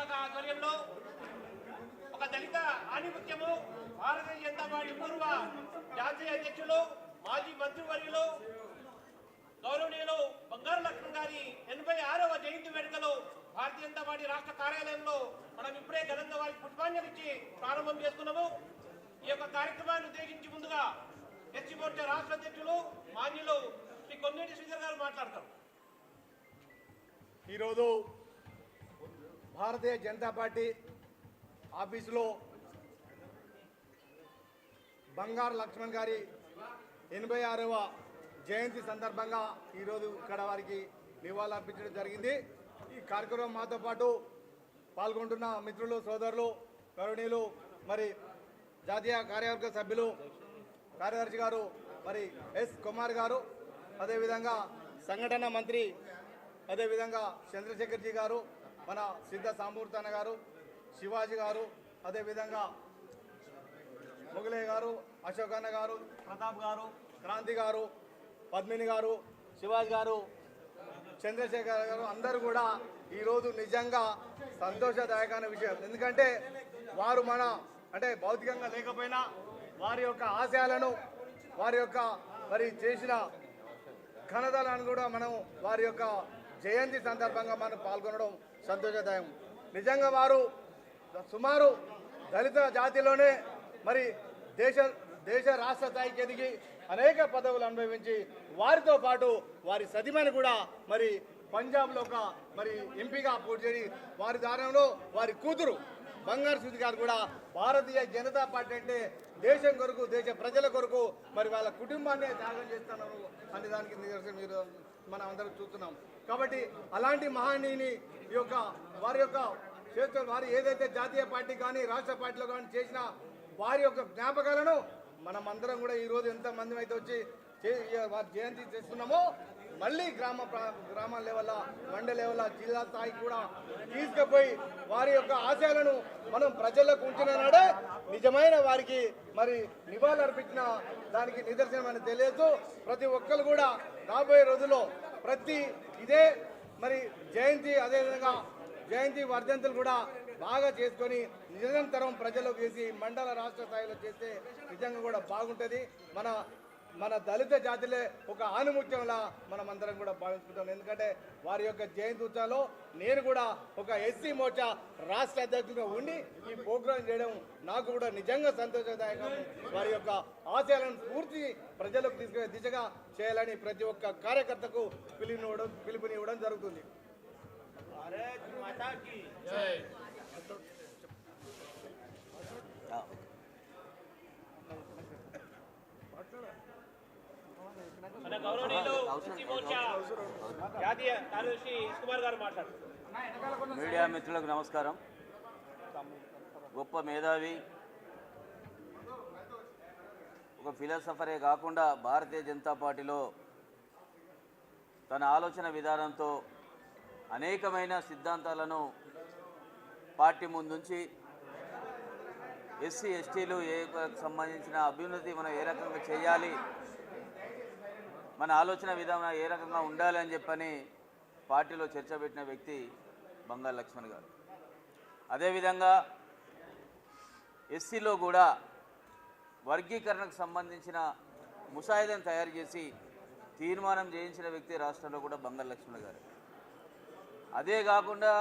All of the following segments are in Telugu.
శాఖ ఆధ్వర్యంలో ఒక దళిత ఆధిపత్యము భారతీయ జనతా పార్టీ పూర్వ జాతీయ అధ్యక్షులు మాజీ మంత్రివర్యులు గౌరవనీయులు బంగారు లక్ష్మణ్ గారి 86వ జయంతి వేడుకలు భారతీయ జనతా పార్టీ రాష్ట్ర కార్యాలయంలో మనం ఇప్పుడే ఘనంగా వారికి పుష్పాంజలి ఇచ్చి ప్రారంభం చేసుకున్నాము. ఈ యొక్క కార్యక్రమాన్ని ఉద్దేశించి ముందుగా ఎస్సీ మోర్చా రాష్ట్ర అధ్యక్షులు మాన్యులు శ్రీ కొన్నేటి శ్రీధర్ గారు మాట్లాడతారు. ఈరోజు భారతీయ జనతా పార్టీ ఆఫీసులో బంగారు లక్ష్మణ్ గారి 86వ జయంతి సందర్భంగా ఈరోజు ఇక్కడ వారికి నివాళులర్పించడం జరిగింది. ఈ కార్యక్రమం మాతో పాటు పాల్గొంటున్న మిత్రులు సోదరులు గౌరవనీయులు మరి జాతీయ కార్యవర్గ సభ్యులు కార్యదర్శి గారు మరి ఎస్ కుమార్ గారు, అదేవిధంగా సంఘటన మంత్రి అదేవిధంగా చంద్రశేఖర్జీ గారు, మన సిద్ధ సామూర్తన్న గారు, శివాజీ గారు, అదేవిధంగా మొగలయ్య గారు, అశోకన్న గారు, ప్రతాప్ గారు, క్రాంతి గారు, పద్మిని గారు, శివాజీ గారు, చంద్రశేఖర్ గారు అందరూ కూడా ఈరోజు నిజంగా సంతోషదాయకమైన విషయం. ఎందుకంటే వారు మన అంటే భౌతికంగా లేకపోయినా వారి యొక్క ఆశయాలను వారి యొక్క మరి చేసిన ఘనతలను కూడా మనం వారి యొక్క జయంతి సందర్భంగా మనం పాల్గొనడం సంతోషదాయం. నిజంగా వారు సుమారు దళిత జాతిలోనే మరి దేశ రాష్ట్ర స్థాయికి ఎదిగి అనేక పదవులు అనుభవించి వారితో పాటు వారి సతీమణి కూడా మరి పంజాబ్లో ఒక మరి ఎంపీగా పోటీ చేసి వారి దారంలో వారి కూతురు బంగారు శృతి గారు కూడా భారతీయ జనతా పార్టీ అంటే దేశం కొరకు దేశ ప్రజల కొరకు మరి వాళ్ళ కుటుంబాన్ని త్యాగం చేస్తున్నారు అనే దానికి నిదర్శనం మీరు మనం అందరం చూస్తున్నాం. కాబట్టి అలాంటి మహనీయుని ఈ యొక్క వారి యొక్క చేతులు వారు ఏదైతే జాతీయ పార్టీ కానీ రాష్ట్ర పార్టీలో కానీ చేసిన వారి యొక్క జ్ఞాపకాలను మనం అందరం కూడా ఈరోజు ఎంతమంది అయితే వచ్చి వారి జయంతి చేస్తున్నామో మళ్ళీ గ్రామ లెవెల్ మండల లెవెల్ జిల్లా స్థాయికి కూడా తీసుకుపోయి వారి యొక్క ఆశయాలను మనం ప్రజలకు ఉంచిన నాడే నిజమైన వారికి మరి నివాళులు అర్పించిన దానికి నిదర్శనం అని తెలియదు. ప్రతి ఒక్కరు కూడా రాబోయే రోజుల్లో ఇదే మరి జయంతి అదేవిధంగా జయంతి వర్ధంతులు కూడా బాగా చేసుకొని నిరంతరం ప్రజలకు చేసి మండల రాష్ట్ర స్థాయిలో చేస్తే నిజంగా కూడా బాగుంటుంది. మన దళిత జాతిలే ఒక ఆనుముత్యంలా మనం అందరం కూడా భావించుకుంటాం. ఎందుకంటే వారి యొక్క జయంతి ఉత్సవంలో నేను కూడా ఒక ఎస్సీ మోర్చా రాష్ట్ర అధ్యక్షుడిగా ఉండి ఈ ప్రోగ్రాం చేయడం నాకు కూడా నిజంగా సంతోషదాయకం. వారి యొక్క ఆశయాలను పూర్తి ప్రజలకు తీసుకునే దిశగా చేయాలని ప్రతి ఒక్క కార్యకర్తకు పిలుపునివ్వడం జరుగుతుంది. మన గౌరవనీయులు ఎస్సీ మోర్చా జాతీయ కార్యదర్శి కుమార్ గారు మాట్లాడుతున్నారు. మీడియా మిత్రులకు నమస్కారం. గొప్ప మేధావి, ఒక ఫిలాసఫరే కాకుండా భారతీయ జనతా పార్టీలో తన ఆలోచన విధానంతో అనేకమైన సిద్ధాంతాలను పార్టీ ముందుంచి ఎస్సీ ఎస్టీలు సంబంధించిన అభ్యున్నతి మనం ఏ రకంగా చేయాలి, మన ఆలోచన విధానం ఏ రకంగా ఉండాలి అని చెప్పని పార్టీలో చర్చ పెట్టిన వ్యక్తి బంగారు లక్ష్మణ్ గారు. అదేవిధంగా ఎస్సీలో కూడా వర్గీకరణకు సంబంధించిన ముసాయిదాను తయారు చేసి తీర్మానం చేయించిన వ్యక్తి రాష్ట్రంలో కూడా బంగారు లక్ష్మణ్ గారు. అదే కాకుండా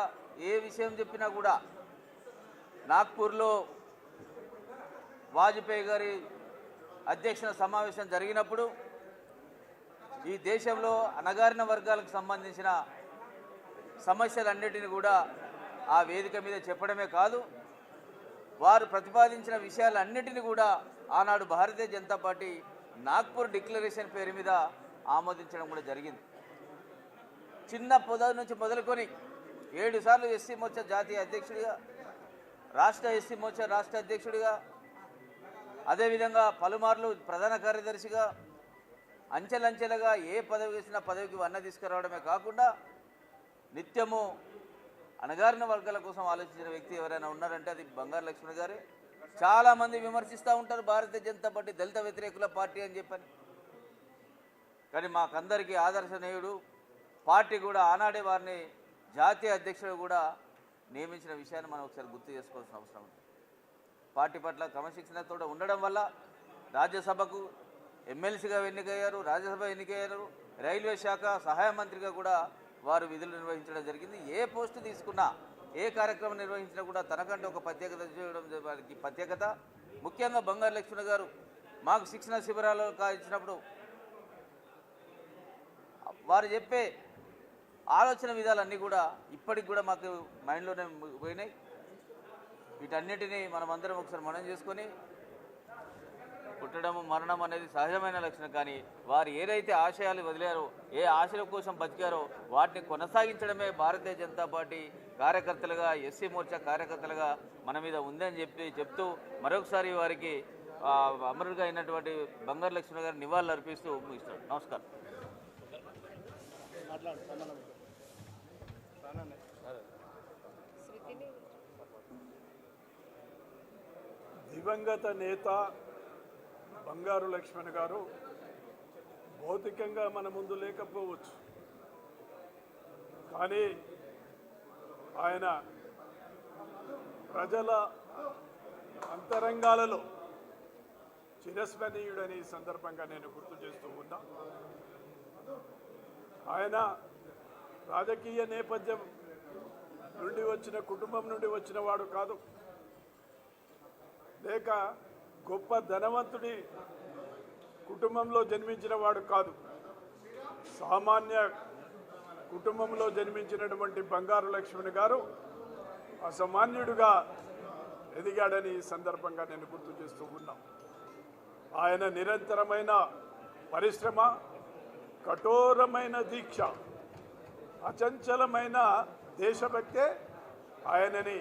ఏ విషయం చెప్పినా కూడా నాగ్పూర్లో వాజ్పేయి గారి అధ్యక్షన సమావేశం జరిగినప్పుడు ఈ దేశంలో అణగారిన వర్గాలకు సంబంధించిన సమస్యలన్నిటిని కూడా ఆ వేదిక మీద చెప్పడమే కాదు, వారు ప్రతిపాదించిన విషయాలన్నిటిని కూడా ఆనాడు భారతీయ జనతా పార్టీ నాగ్పూర్ డిక్లరేషన్ పేరు మీద ఆమోదించడం కూడా జరిగింది. చిన్న పదవి నుంచి మొదలుకొని 7 సార్లు ఎస్సీ మోర్చా జాతీయ అధ్యక్షుడిగా, రాష్ట్ర ఎస్సీ మోర్చా రాష్ట్ర అధ్యక్షుడిగా, అదేవిధంగా పలుమార్లు ప్రధాన కార్యదర్శిగా అంచెలంచెలుగా ఏ పదవి వేసినా పదవికి వన్న తీసుకురావడమే కాకుండా నిత్యము అణగారిన వర్గాల కోసం ఆలోచించిన వ్యక్తి ఎవరైనా ఉన్నారంటే అది బంగారు లక్ష్మణ్ గారే. చాలామంది విమర్శిస్తూ ఉంటారు భారతీయ జనతా పార్టీ దళిత వ్యతిరేకుల పార్టీ అని చెప్పని, కానీ మాకందరికీ ఆదర్శనీయుడు. పార్టీ కూడా ఆనాడే వారిని జాతీయ అధ్యక్షుడు కూడా నియమించిన విషయాన్ని మనం ఒకసారి గుర్తు చేసుకోవాల్సిన అవసరం ఉంది. పార్టీ పట్ల క్రమశిక్షణతో ఉండడం వల్ల రాజ్యసభకు ఎమ్మెల్సీగా ఎన్నికయ్యారు, రాజ్యసభ ఎన్నికయ్యారు, రైల్వే శాఖ సహాయ మంత్రిగా కూడా వారు విధులు నిర్వహించడం జరిగింది. ఏ పోస్టు తీసుకున్నా, ఏ కార్యక్రమం నిర్వహించినా కూడా తనకంటే ఒక ప్రత్యేకత చేయడం వారికి ప్రత్యేకత. ముఖ్యంగా బంగారు లక్ష్మణ్ గారు మాకు శిక్షణ శిబిరాలు ఇచ్చినప్పుడు వారు చెప్పే ఆలోచన విధాలన్నీ కూడా ఇప్పటికి కూడా మాకు మైండ్లోనే పోయినాయి. వీటన్నిటినీ మనమందరం ఒకసారి మనం చేసుకొని, పుట్టడం మరణం అనేది సహజమైన లక్షణం, కానీ వారు ఏదైతే ఆశయాలు వదిలారో, ఏ ఆశల కోసం బతికారో వాటిని కొనసాగించడమే భారతీయ జనతా పార్టీ కార్యకర్తలుగా, ఎస్సీ మోర్చా కార్యకర్తలుగా మన మీద ఉందని చెప్తూ మరొకసారి వారికి అమరుడుగా అయినటువంటి బంగారు లక్ష్మణ్ గారు నివాళులు అర్పిస్తూ ముగిస్తాను. నమస్కారం. దివంగత నేత బంగారు లక్ష్మణ్ గారు భౌతికంగా మన ముందు లేకపోవచ్చు, కానీ ఆయన ప్రజల అంతరంగాలలో చిరస్మరణీయుడని ఈ సందర్భంగా నేను గుర్తు చేస్తూ ఉన్నా. ఆయన రాజకీయ నేపథ్యం నుండి వచ్చిన కుటుంబం నుండి వచ్చిన వాడు కాదు, లేక గొప్ప ధనవంతుడి కుటుంబంలో జన్మించిన వాడు కాదు. సామాన్య కుటుంబంలో జన్మించినటువంటి బంగారు లక్ష్మణ్ గారు అసామాన్యుడిగా ఎదిగాడని ఈ సందర్భంగా నేను గుర్తు చేస్తూ ఉన్నా. ఆయన నిరంతరమైన పరిశ్రమ, కఠోరమైన దీక్ష, అచంచలమైన దేశభక్తే ఆయనని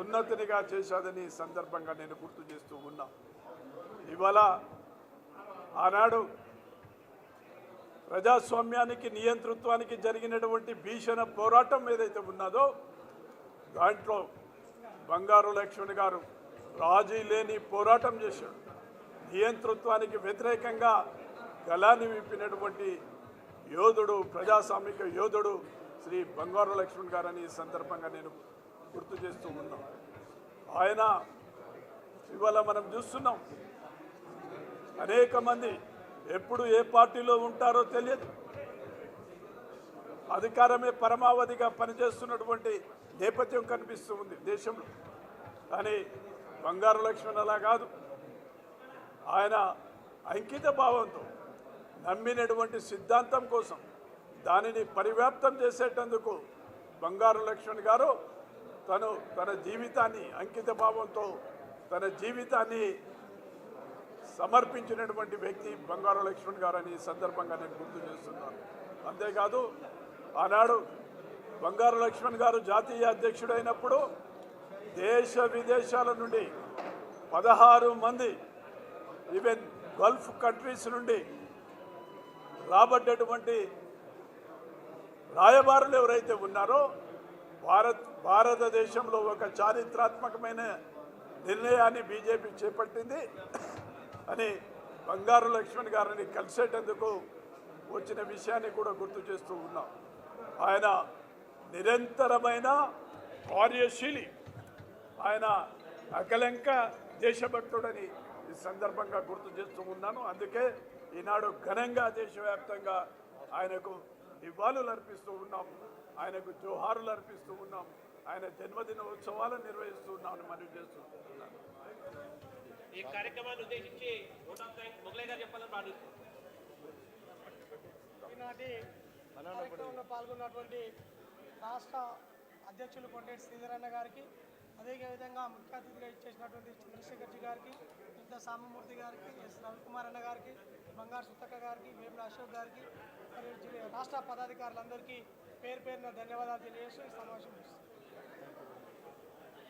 ఉన్నతినిగా చేశాదని ఈ సందర్భంగా నేను గుర్తు చేస్తూ ఉన్నా. ఇవాళ ఆనాడు ప్రజాస్వామ్యానికి, నియంతృత్వానికి జరిగినటువంటి భీషణ పోరాటం ఏదైతే ఉన్నదో దాంట్లో బంగారు లక్ష్మణ్ గారు రాజీ లేని పోరాటం చేశాడు. నియంతృత్వానికి వ్యతిరేకంగా గళాన్ని విప్పినటువంటి యోధుడు, ప్రజాస్వామిక యోధుడు శ్రీ బంగారు లక్ష్మణ్ గారని ఈ సందర్భంగా నేను గుర్తు చేస్తూ ఉన్నాం. ఆయన ఇవాళ మనం చూస్తున్నాం, అనేక మంది ఎప్పుడు ఏ పార్టీలో ఉంటారో తెలియదు, అధికారమే పరమావధిగా పనిచేస్తున్నటువంటి నేపథ్యం కనిపిస్తూ ఉంది దేశంలో. కానీ బంగారు లక్ష్మణ్ అలా కాదు. ఆయన అంకిత భావంతో నమ్మినటువంటి సిద్ధాంతం కోసం దానిని పరివ్యాప్తం చేసేటందుకు బంగారు లక్ష్మణ్ గారు తన జీవితాన్ని అంకిత భావంతో తన జీవితాన్ని సమర్పించినటువంటి వ్యక్తి బంగారు లక్ష్మణ్ గారు అని ఈ సందర్భంగా నేను గుర్తు చేస్తున్నాను. అంతేకాదు ఆనాడు బంగారు లక్ష్మణ్ గారు జాతీయ అధ్యక్షుడైనప్పుడు దేశ విదేశాల నుండి 16 మంది ఈవెన్ గల్ఫ్ కంట్రీస్ నుండి రాబడ్డటువంటి రాయబారులు ఎవరైతే ఉన్నారో భారతదేశంలో ఒక చారిత్రాత్మకమైన నిర్ణయాన్ని బీజేపీ చేపట్టింది అని బంగారు లక్ష్మణ్ గారిని కలిసేటందుకు వచ్చిన విషయాన్ని కూడా గుర్తు చేస్తూ ఉన్నాం. ఆయన నిరంతరమైన కార్యశీలి, ఆయన అకలంక దేశభక్తుడని ఈ సందర్భంగా గుర్తు చేస్తూ ఉన్నాను. అందుకే ఈనాడు ఘనంగా దేశవ్యాప్తంగా ఆయనకు నివాళులు అర్పిస్తూ ఉన్నాం, ఆయనకు జోహారులు అర్పిస్తూ ఉన్నాం, ఆయన జన్మదిన ఉత్సవాలను నిర్వహిస్తూ ఉన్నామని మనవి చేస్తూ ఉన్నాను. ఈ కార్యక్రమాన్ని ఉద్దేశించి మొగలయ్య గారు చెప్పాలని భావిస్తున్నాను. ఈనాటి కార్యక్రమంలో పాల్గొన్నటువంటి రాష్ట్ర అధ్యక్షులు కొండేటి శ్రీధరన్న గారికి, అదేవిధంగా ముఖ్య అతిథిగా ఇచ్చేసినటువంటి చంద్రశేఖర్జీ గారికి, ఇంత సామమూర్తి గారికి, ఎస్ రవికుమార్ అన్న గారికి, బంగారు సుత్తక్క గారికి, వేముల అశోక్ గారికి, మరియు రాష్ట్ర పదాధికారులందరికీ పేరు పేరున ధన్యవాదాలు తెలియజేస్తూ ఈ సమావేశం